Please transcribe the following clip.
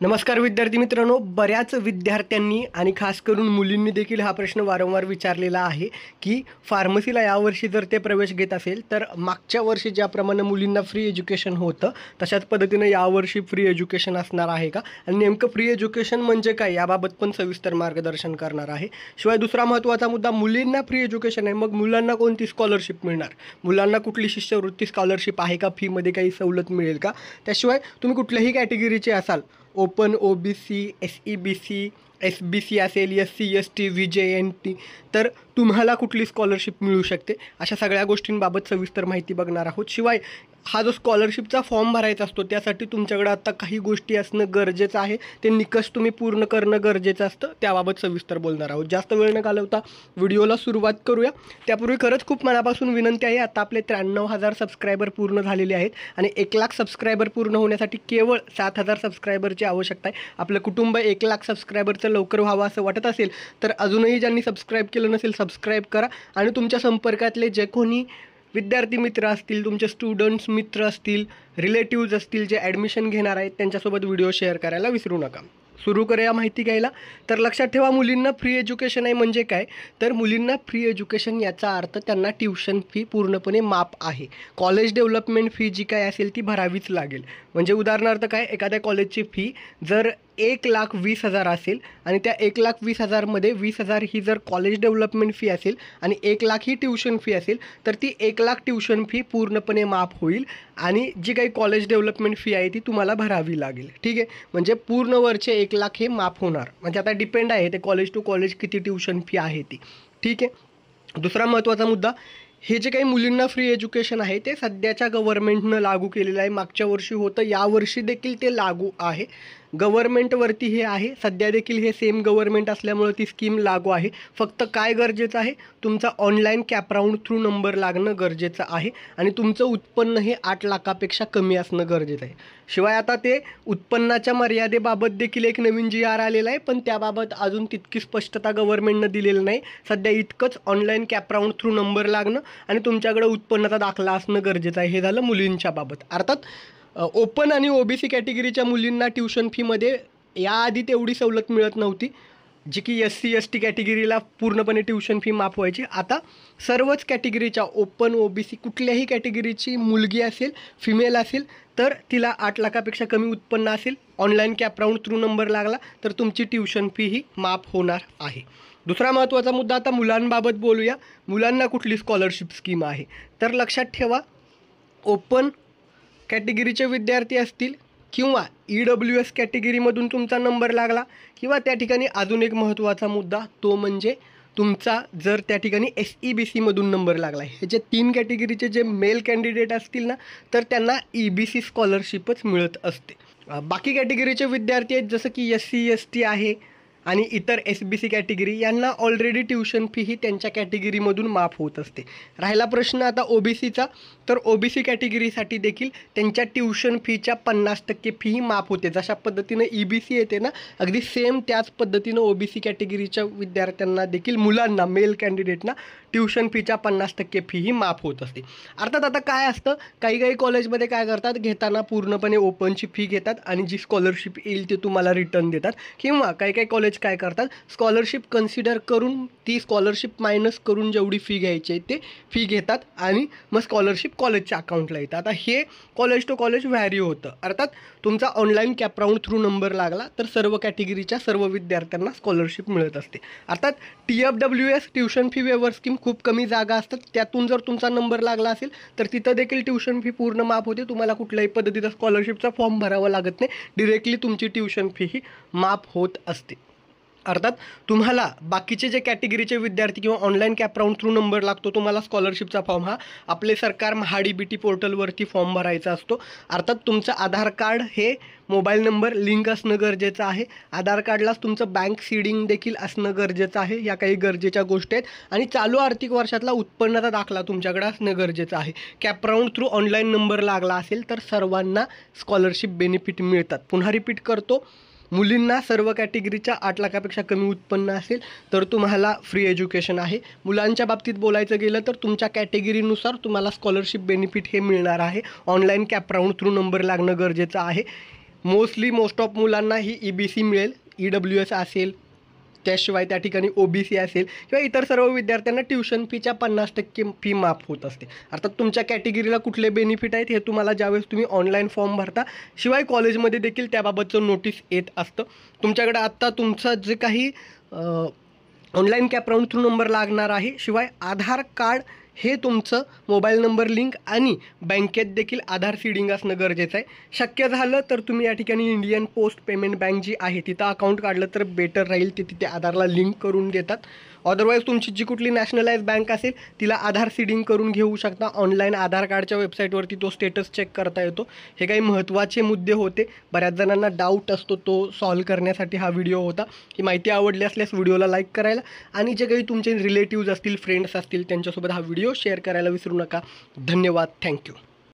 नमस्कार विद्यार्थी मित्रांनो, बऱ्याच विद्यार्थ्यांनी आणि खास करून मुलींनी देखील हा प्रश्न वारंवार विचारलेला आहे की फार्मसीला यावर्षी जर ते प्रवेश घेत असेल तर मागच्या वर्षी ज्याप्रमाणे मुलींना फ्री एज्युकेशन होतं तशाच पद्धतीनं यावर्षी फ्री एज्युकेशन असणार आहे का, आणि नेमकं फ्री एज्युकेशन म्हणजे काय याबाबत पण सविस्तर मार्गदर्शन करणार आहे. शिवाय दुसरा महत्त्वाचा मुद्दा, मुलींना फ्री एज्युकेशन आहे, मग मुलांना कोणती स्कॉलरशिप मिळणार, मुलांना कुठली शिष्यवृत्ती स्कॉलरशिप आहे का, फीमध्ये काही सवलत मिळेल का, त्याशिवाय तुम्ही कुठल्याही कॅटेगरीचे असाल, ओपन, OBC, SEBC, SBC असेल, SC ST VJNT, तर तुम्हाला कुठली स्कॉलरशिप मिळू शकते, अशा सगळ्या गोष्टींबाबत सविस्तर माहिती बघणार आहोत. शिवाय हा जो स्कॉलरशिपचा फॉर्म भरायचा असतो त्यासाठी तुमच्याकडे आता काही गोष्टी असणं गरजेचं आहे, ते निकष तुम्ही पूर्ण करणं गरजेचं असतं, त्याबाबत सविस्तर बोलणार आहोत. जास्त वेळ न घालवता व्हिडिओला सुरुवात करूया. त्यापूर्वी खरंच खूप मनापासून विनंती आहे, आता आपले 93,000 सबस्क्रायबर पूर्ण झालेले आहेत आणि 1,00,000 सबस्क्रायबर पूर्ण होण्यासाठी केवळ 7,000 सबस्क्रायबरची आवश्यकता आहे. आपलं कुटुंब 1,00,000 सबस्क्रायबरचं लवकर व्हावं असं वाटत असेल तर अजूनही ज्यांनी सबस्क्राईब केलं नसेल सबस्क्राईब करा, आणि तुमच्या संपर्कातले जे कोणी विद्यार्थी मित्र असतील, तुमचे स्टुडंट्स मित्र असतील, रिलेटिव्ज असतील जे ॲडमिशन घेणार आहेत त्यांच्यासोबत व्हिडिओ शेअर करायला विसरू नका. सुरू करूया माहिती घ्यायला. तर लक्षात ठेवा, मुलींना फ्री एज्युकेशन आहे म्हणजे काय, तर मुलींना फ्री एज्युकेशन याचा अर्थ त्यांना ट्युशन फी पूर्णपणे माफ आहे. कॉलेज डेव्हलपमेंट फी जी काय असेल ती भरावीच लागेल. म्हणजे उदाहरणार्थ काय, एखाद्या कॉलेजची फी जर 1,20,000 असेल आणि त्या 1,20,000मध्ये 20,000 ही जर कॉलेज डेव्हलपमेंट फी असेल आणि 1,00,000 ही ट्युशन फी असेल तर ती 1,00,000 ट्युशन फी पूर्णपणे माफ होईल आणि जी काही कॉलेज डेव्हलपमेंट फी आहे ती तुम्हाला भरावी लागेल. ठीक आहे, म्हणजे पूर्ण वरचे 1,00,000 हे माफ होणार. म्हणजे आता डिपेंड आहे ते कॉलेज टू कॉलेज किती ट्युशन फी आहे ती. ठीक आहे. दुसरा महत्त्वाचा मुद्दा, हे जे काही मुलींना फ्री एज्युकेशन आहे ते सध्याच्या गव्हर्नमेंटनं लागू केलेलं आहे. मागच्या वर्षी होतं, यावर्षी देखील ते लागू आहे. गव्हर्नमेंटवरती हे आहे, सध्या देखील हे सेम गव्हर्नमेंट असल्यामुळं ती स्कीम लागू आहे. फक्त काय गरजेचं आहे, तुमचा ऑनलाईन कॅपराऊंड थ्रू नंबर लागणं गरजेचं आहे आणि तुमचं उत्पन्न हे 8,00,000पेक्षा कमी असणं गरजेचं आहे. शिवाय आता ते उत्पन्नाच्या मर्यादेबाबत देखील एक नवीन GR आलेला आहे, पण त्याबाबत अजून तितकी स्पष्टता गव्हर्नमेंटनं दिलेलं नाही. सध्या इतकंच, ऑनलाईन कॅपराऊंड थ्रू नंबर लागणं आणि तुमच्याकडे उत्पन्नाचा दाखला असणं गरजेचं आहे. हे झालं मुलींच्या बाबत. अर्थात ओपन आणि OBC कॅटेगरीच्या मुलींना ट्युशन फीमध्ये याआधी तेवढी सवलत मिळत नव्हती, जी की SC ST कॅटेगरीला पूर्णपणे ट्युशन फी माफ व्हायची. आता सर्वच कॅटेगरीच्या ओपन, OBC कुठल्याही कॅटेगरीची मुलगी असेल, फिमेल असेल तर तिला 8,00,000पेक्षा कमी उत्पन्न असेल, ऑनलाईन कॅपराऊंड थ्रू नंबर लागला तर तुमची ट्युशन फी ही माफ होणार आहे. दुसरा महत्त्वाचा मुद्दा, आता मुलांबाबत बोलूया. मुलांना कुठली स्कॉलरशिप स्कीम आहे, तर लक्षात ठेवा, ओपन कॅटेगरीचे विद्यार्थी असतील किंवा EWS कॅटेगरीमधून तुमचा नंबर लागला, किंवा त्या ठिकाणी अजून एक महत्त्वाचा मुद्दा तो म्हणजे तुमचा जर त्या ठिकाणी SEBCमधून नंबर लागला, हे जे 3 कॅटेगरीचे जे मेल कॅन्डिडेट असतील ना तर त्यांना EBC स्कॉलरशिपच मिळत असते. बाकी कॅटेगरीचे विद्यार्थी आहेत जसं की SC ST आहे आणि इतर SBC कॅटेगरी, यांना ऑलरेडी ट्युशन फी ही त्यांच्या कॅटेगरीमधून माफ होत असते. राहिला प्रश्न आता OBCचा, तर OBC कॅटेगरीसाठी देखील त्यांच्या ट्युशन फीच्या 50% फी ही माफ होते. जशा पद्धतीनं EBC येते ना, अगदी सेम त्याच पद्धतीनं OBC कॅटेगरीच्या विद्यार्थ्यांना देखील, मुलांना, मेल कॅन्डिडेटना ट्युशन फीच्या 50% फी ही माफ होत असते. अर्थात आता काय असतं, काही कॉलेजमध्ये काय करतात, घेताना पूर्णपणे ओपनची फी घेतात आणि जी स्कॉलरशिप येईल ते तुम्हाला रिटर्न देतात, किंवा काही कॉलेज काय करतात, स्कॉलरशिप कन्सिडर करून ती स्कॉलरशिप मायनस करून जेवढी फी घ्यायची आहे ते फी घेतात आणि मग स्कॉलरशिप कॉलेजच्या अकाउंटला येतं. आता हे कॉलेज टू कॉलेज व्हॅरी होतं. अर्थात तुमचा ऑनलाईन कॅपराऊंड थ्रू नंबर लागला तर सर्व कॅटेगरीच्या सर्व विद्यार्थ्यांना स्कॉलरशिप मिळत असते. अर्थात TFWS ट्युशन फी वेवर स्कीम खूप कमी जागा असतात, त्यातून जर तुमचा नंबर लागला असेल तर तिथं देखील ट्युशन फी पूर्ण माफ होते. तुम्हाला कुठल्याही पद्धतीचा स्कॉलरशिपचा फॉर्म भरावा लागत नाही, डिरेक्टली तुमची ट्युशन फी ही माफ होत असते. अर्थात तुम्हाला बाकीचे जे कॅटेगरीचे विद्यार्थी किंवा ऑनलाईन कॅपराऊंड थ्रू नंबर लागतो, तुम्हाला स्कॉलरशिपचा फॉर्म हा आपले सरकार MHA-DBT पोर्टलवरती फॉर्म भरायचा असतो. अर्थात तुमचं आधार कार्ड हे मोबाईल नंबर लिंक असणं गरजेचं आहे. आधार कार्डलाच तुमचं बँक सीडिंग देखील असणं गरजेचं आहे. या काही गरजेच्या गोष्टी आहेत. आणि चालू आर्थिक वर्षातला उत्पन्नाचा दाखला तुमच्याकडे असणं गरजेचं आहे. कॅपराऊंड थ्रू ऑनलाईन नंबर लागला असेल तर सर्वांना स्कॉलरशिप बेनिफिट मिळतात. पुन्हा रिपीट करतो, मुलींना सर्व कॅटेगरीच्या 8,00,000पेक्षा कमी उत्पन्न असेल तर तुम्हाला फ्री एज्युकेशन आहे. मुलांच्या बाबतीत बोलायचं गेलं तर तुमच्या कॅटेगरीनुसार तुम्हाला स्कॉलरशिप बेनिफिट हे मिळणार आहे. ऑनलाईन कॅपराऊंड थ्रू नंबर लागणं गरजेचं आहे. मोस्ट ऑफ मुलांना ही EBC मिळेल, EWS असेल, त्याशिवाय त्या ठिकाणी OBC असेल किंवा इतर सर्व विद्यार्थ्यांना ट्युशन फीच्या 50% फी माफ होत असते. अर्थात तुमच्या कॅटेगरीला कुठले बेनिफिट आहेत हे तुम्हाला ज्यावेळेस तुम्ही ऑनलाईन फॉर्म भरता, शिवाय कॉलेजमध्ये देखील त्याबाबतचं नोटीस येत असतं. तुमच्याकडे आत्ता तुमचं जे काही ऑनलाईन कॅपराऊंड थ्रू नंबर लागणार आहे, शिवाय आधार कार्ड हे तुमचं मोबाईल नंबर लिंक आणि बँकेत देखील आधार सीडिंग असणं गरजेचं आहे. शक्य झालं तर तुम्ही या ठिकाणी इंडियन पोस्ट पेमेंट बँक जी आहे तिथं अकाउंट काढलं तर बेटर राहील, ते तिथे आधारला लिंक करून देतात. अदरवाईज तुमची जी कुठली नॅशनलाइज बँक असेल तिला आधार सीडिंग करून घेऊ शकता. ऑनलाईन आधार कार्डच्या वेबसाईटवरती तो स्टेटस चेक करता येतो. हे काही महत्त्वाचे मुद्दे होते, बऱ्याच जणांना डाऊट असतो, तो सॉल्व करण्यासाठी हा व्हिडिओ होता. ही माहिती आवडली असल्यास व्हिडिओला लाईक करायला आणि जे काही तुमचे रिलेटिव्ज असतील, फ्रेंड्स असतील त्यांच्यासोबत हा व्हिडिओ शेअर करायला विसरू नका. धन्यवाद. थँक्यू.